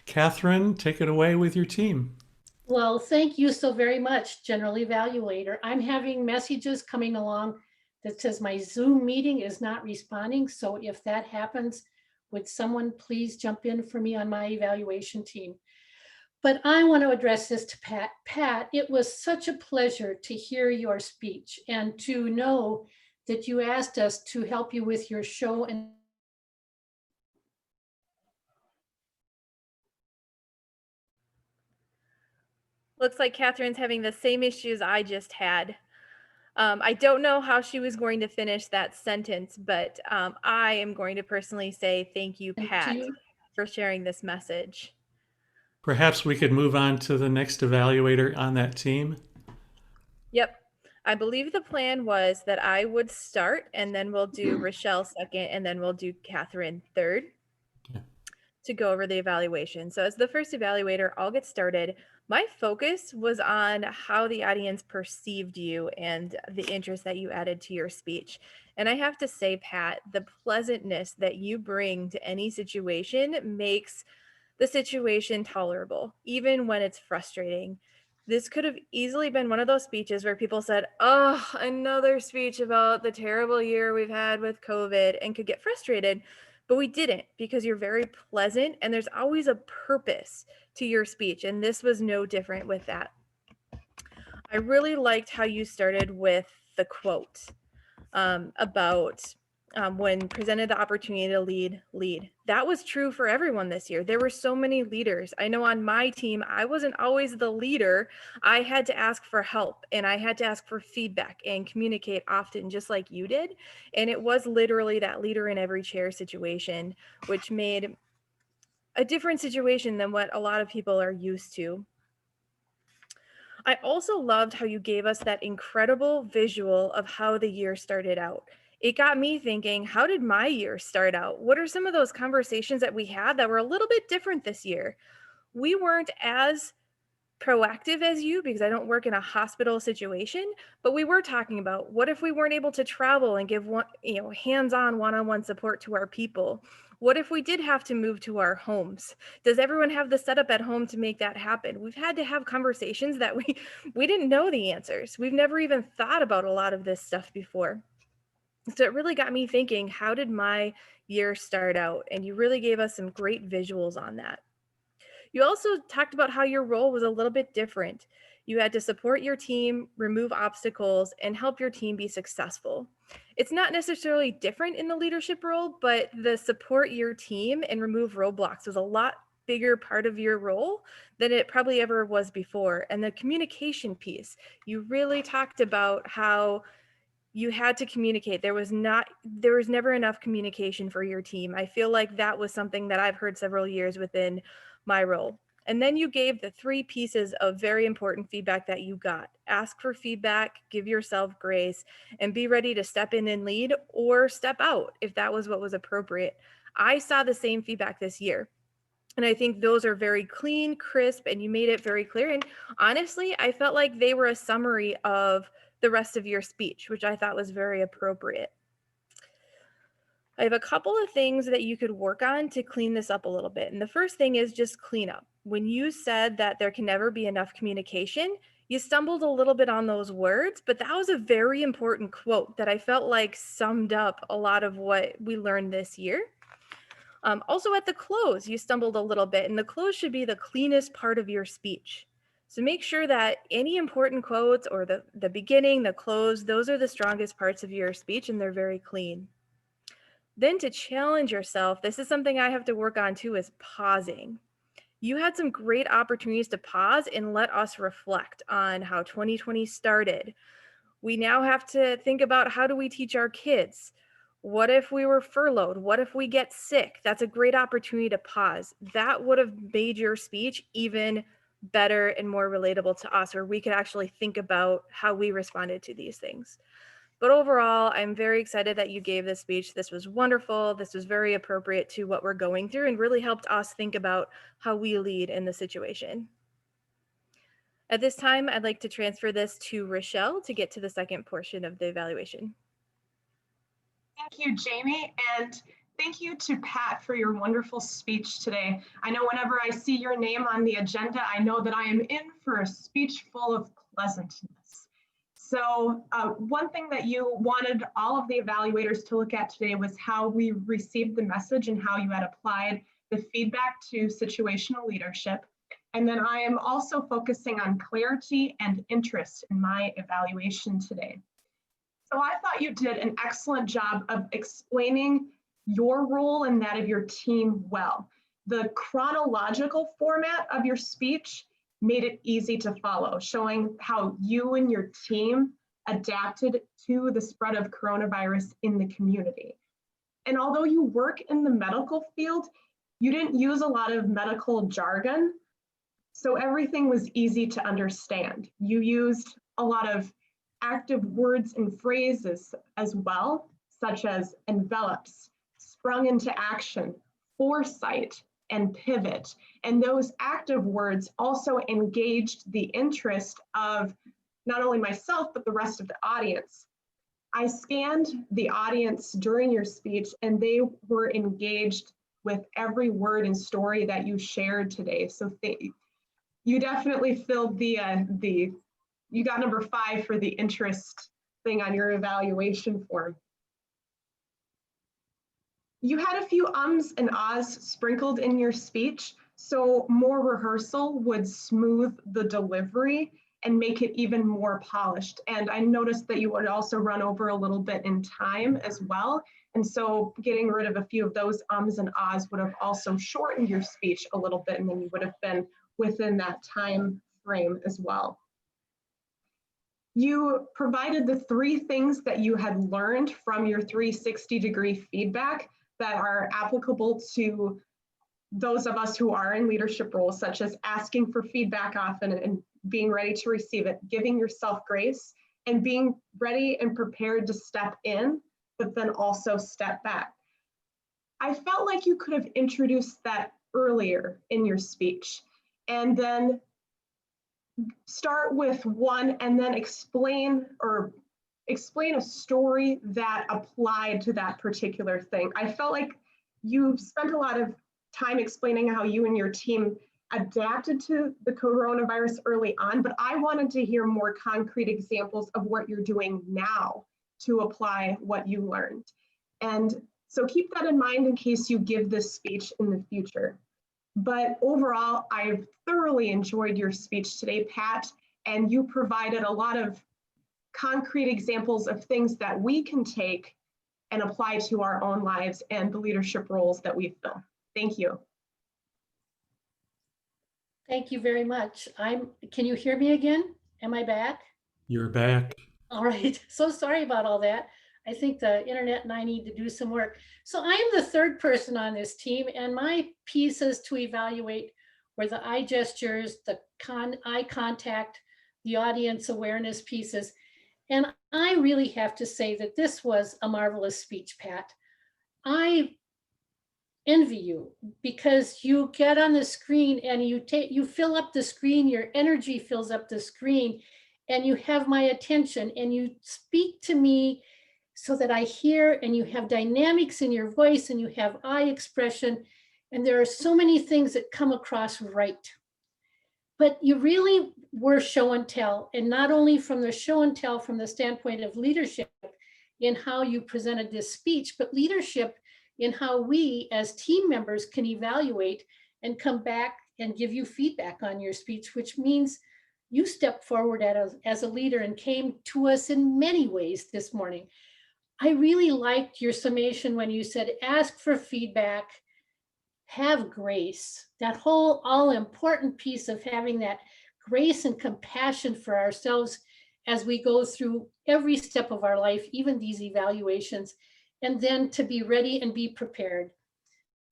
Catherine, take it away with your team. Well, thank you so very much, General Evaluator. I'm having messages coming along that says my Zoom meeting is not responding. So if that happens, would someone please jump in for me on my evaluation team? But I want to address this to Pat. Pat, it was such a pleasure to hear your speech and to know that you asked us to help you with your show and Looks like Catherine's having the same issues I just had. I don't know how she was going to finish that sentence, but I am going to personally say thank you, to Pat, you. for sharing this message. Perhaps we could move on to the next evaluator on that team. Yep. I believe the plan was that I would start and then we'll do Rochelle second and then we'll do Catherine third Yeah. to go over the evaluation. So as the first evaluator, I'll get started. My focus was on how the audience perceived you and the interest that you added to your speech. And I have to say, Pat, the pleasantness that you bring to any situation makes the situation tolerable, even when it's frustrating. This could have easily been one of those speeches where people said, "Oh, another speech about the terrible year we've had with COVID," and could get frustrated. But we didn't, because you're very pleasant and there's always a purpose to your speech. And this was no different with that. I really liked how you started with the quote about when presented the opportunity to lead. That was true for everyone this year. There were so many leaders. I know on my team, I wasn't always the leader. I had to ask for help and I had to ask for feedback and communicate often, just like you did. And it was literally that leader in every chair situation, which made a different situation than what a lot of people are used to. I also loved how you gave us that incredible visual of how the year started out. It got me thinking, how did my year start out? What are some of those conversations that we had that were a little bit different this year? We weren't as proactive as you because I don't work in a hospital situation, but we were talking about what if we weren't able to travel and give hands-on one-on-one support to our people? What if we did have to move to our homes? Does everyone have the setup at home to make that happen? We've had to have conversations that we didn't know the answers. We've never even thought about a lot of this stuff before. So it really got me thinking, how did my year start out? And you really gave us some great visuals on that. You also talked about how your role was a little bit different. You had to support your team, remove obstacles, and help your team be successful. It's not necessarily different in the leadership role, but the support your team and remove roadblocks was a lot bigger part of your role than it probably ever was before. And the communication piece, you really talked about how you had to communicate. There was never enough communication for your team. I feel like that was something that I've heard several years within my role. And then you gave the three pieces of very important feedback that you got. Ask for feedback, give yourself grace, and be ready to step in and lead or step out if that was what was appropriate. I saw the same feedback this year. And I think those are very clean, crisp, and you made it very clear. And honestly, I felt like they were a summary of the rest of your speech, which I thought was very appropriate. I have a couple of things that you could work on to clean this up a little bit. And the first thing is just clean up. When you said that there can never be enough communication, you stumbled a little bit on those words, but that was a very important quote that I felt like summed up a lot of what we learned this year. Also at the close, you stumbled a little bit, and the close should be the cleanest part of your speech. So make sure that any important quotes or the beginning, the close, those are the strongest parts of your speech and they're very clean. Then to challenge yourself, this is something I have to work on too, is pausing. You had some great opportunities to pause and let us reflect on how 2020 started. We now have to think about, how do we teach our kids? What if we were furloughed? What if we get sick? That's a great opportunity to pause. That would have made your speech even better and more relatable to us, where we could actually think about how we responded to these things. But overall, I'm very excited that you gave this speech. This was wonderful. This was very appropriate to what we're going through and really helped us think about how we lead in the situation. At this time, I'd like to transfer this to Rochelle to get to the second portion of the evaluation. Thank you, Jamie. And thank you to Pat for your wonderful speech today. I know whenever I see your name on the agenda, I know that I am in for a speech full of pleasantness. So one thing that you wanted all of the evaluators to look at today was how we received the message and how you had applied the feedback to situational leadership. And then I am also focusing on clarity and interest in my evaluation today. So I thought you did an excellent job of explaining your role and that of your team well. The chronological format of your speech made it easy to follow, showing how you and your team adapted to the spread of coronavirus in the community. And although you work in the medical field, you didn't use a lot of medical jargon, so everything was easy to understand. You used a lot of active words and phrases as well, such as envelops, sprung into action, foresight, and pivot. And those active words also engaged the interest of not only myself, but the rest of the audience. I scanned the audience during your speech and they were engaged with every word and story that you shared today. So you definitely filled you got number 5 for the interest thing on your evaluation form. You had a few ums and ahs sprinkled in your speech, so more rehearsal would smooth the delivery and make it even more polished. And I noticed that you would also run over a little bit in time as well. And so getting rid of a few of those ums and ahs would have also shortened your speech a little bit, and then you would have been within that time frame as well. You provided the 3 things that you had learned from your 360-degree feedback that are applicable to those of us who are in leadership roles, such as asking for feedback often and being ready to receive it, giving yourself grace, and being ready and prepared to step in, but then also step back. I felt like you could have introduced that earlier in your speech, and then start with one and then explain a story that applied to that particular thing. I felt like you spent a lot of time explaining how you and your team adapted to the coronavirus early on, but I wanted to hear more concrete examples of what you're doing now to apply what you learned. And so keep that in mind in case you give this speech in the future. But overall, I've thoroughly enjoyed your speech today, Pat, and you provided a lot of concrete examples of things that we can take and apply to our own lives and the leadership roles that we fill. Thank you. Thank you very much. Can you hear me again? Am I back? You're back. All right. So sorry about all that. I think the internet and I need to do some work. So I am the 3rd person on this team, and my pieces to evaluate were the eye gestures, the eye contact, the audience awareness pieces. And I really have to say that this was a marvelous speech, Pat. I envy you because you get on the screen and you fill up the screen, your energy fills up the screen, and you have my attention and you speak to me so that I hear, and you have dynamics in your voice and you have eye expression. And there are so many things that come across right. But you really were show and tell, and not only from the show and tell from the standpoint of leadership in how you presented this speech, but leadership in how we as team members can evaluate and come back and give you feedback on your speech, which means you stepped forward as a leader and came to us in many ways this morning. I really liked your summation when you said, ask for feedback, have grace, that whole all important piece of having that grace and compassion for ourselves as we go through every step of our life, even these evaluations, and then to be ready and be prepared.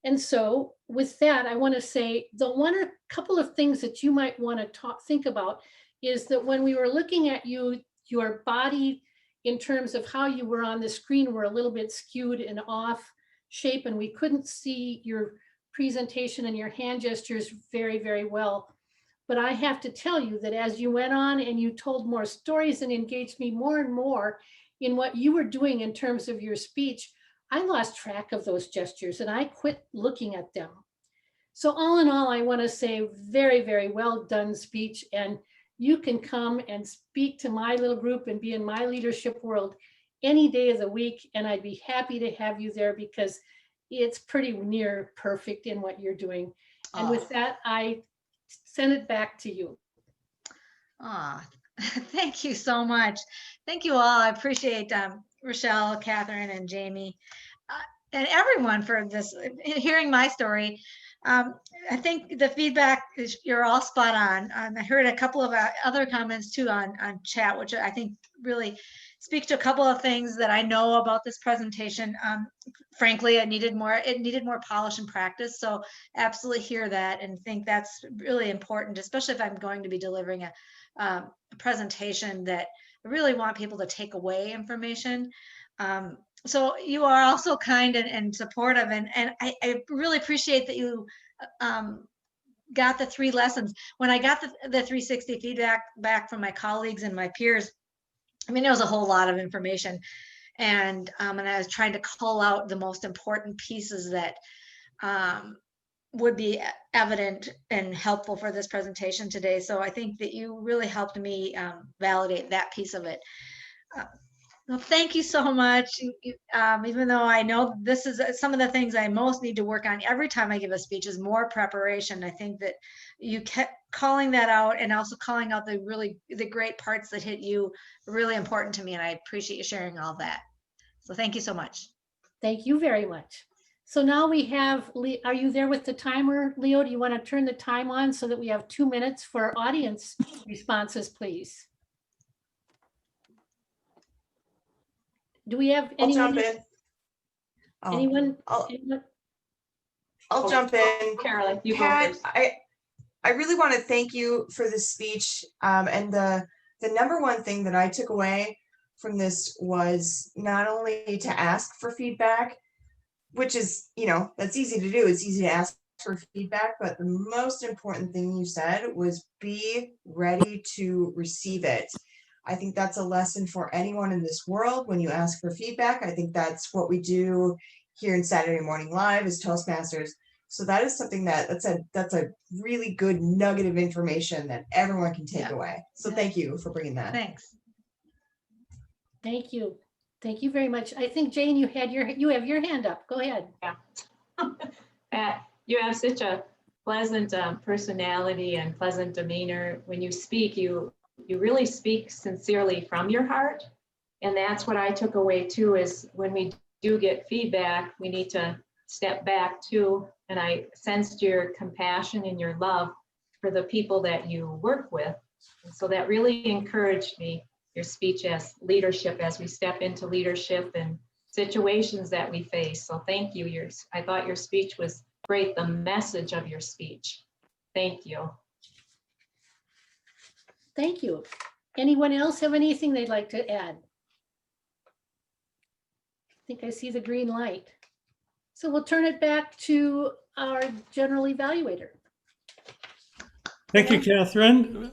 And so with that, I want to say the couple of things that you might want to think about is that when we were looking at you, your body in terms of how you were on the screen were a little bit skewed and off shape, and we couldn't see your presentation and your hand gestures very, very well. But I have to tell you that as you went on and you told more stories and engaged me more and more in what you were doing in terms of your speech, I lost track of those gestures and I quit looking at them. So all in all, I want to say very, very well done speech. And you can come and speak to my little group and be in my leadership world any day of the week. And I'd be happy to have you there because it's pretty near perfect in what you're doing. And with that, I send it back to you. Thank you so much. Thank you all. I appreciate Rochelle, Catherine, and Jamie, and everyone for this, hearing my story. I think the feedback is you're all spot on. I heard a couple of other comments too on chat, which I think really speak to a couple of things that I know about this presentation. Frankly, it needed more polish and practice. So absolutely hear that and think that's really important, especially if I'm going to be delivering a presentation that I really want people to take away information. So you are also kind and supportive, and I really appreciate that you got the 3 lessons. When I got the 360 feedback back from my colleagues and my peers, I mean, it was a whole lot of information, and I was trying to call out the most important pieces that would be evident and helpful for this presentation today. So I think that you really helped me validate that piece of it. Well, thank you so much. Even though I know this is some of the things I most need to work on every time I give a speech is more preparation. I think that you kept calling that out and also calling out the great parts that hit you really important to me. And I appreciate you sharing all that. So thank you so much. Thank you very much. So now we have, are you there with the timer, Leo? Do you want to turn the time on so that we have 2 minutes for audience responses, please? Do we have I'll anyone? jump in. Oh, Anyone? I'll jump in. Carolyn, you go Pat, first. I really want to thank you for this speech. And the number one thing that I took away from this was not only to ask for feedback, which is, that's easy to do. It's easy to ask for feedback, but the most important thing you said was be ready to receive it. I think that's a lesson for anyone in this world. When you ask for feedback, I think that's what we do here in Saturday Morning Live as Toastmasters. So that is something that's a really good nugget of information that everyone can take away. So thank you for bringing that. Thanks. Thank you. Thank you very much. I think Jane, you have your hand up. Go ahead. Pat, you have such a pleasant personality and pleasant demeanor. When you speak, you really speak sincerely from your heart. And that's what I took away too, is when we do get feedback, we need to step back too. And I sensed your compassion and your love for the people that you work with. And so that really encouraged me, your speech as leadership, as we step into leadership and situations that we face. So thank you. I thought your speech was great, the message of your speech. Thank you. Thank you. Anyone else have anything they'd like to add? I think I see the green light. So we'll turn it back to our general evaluator. Thank you, Catherine.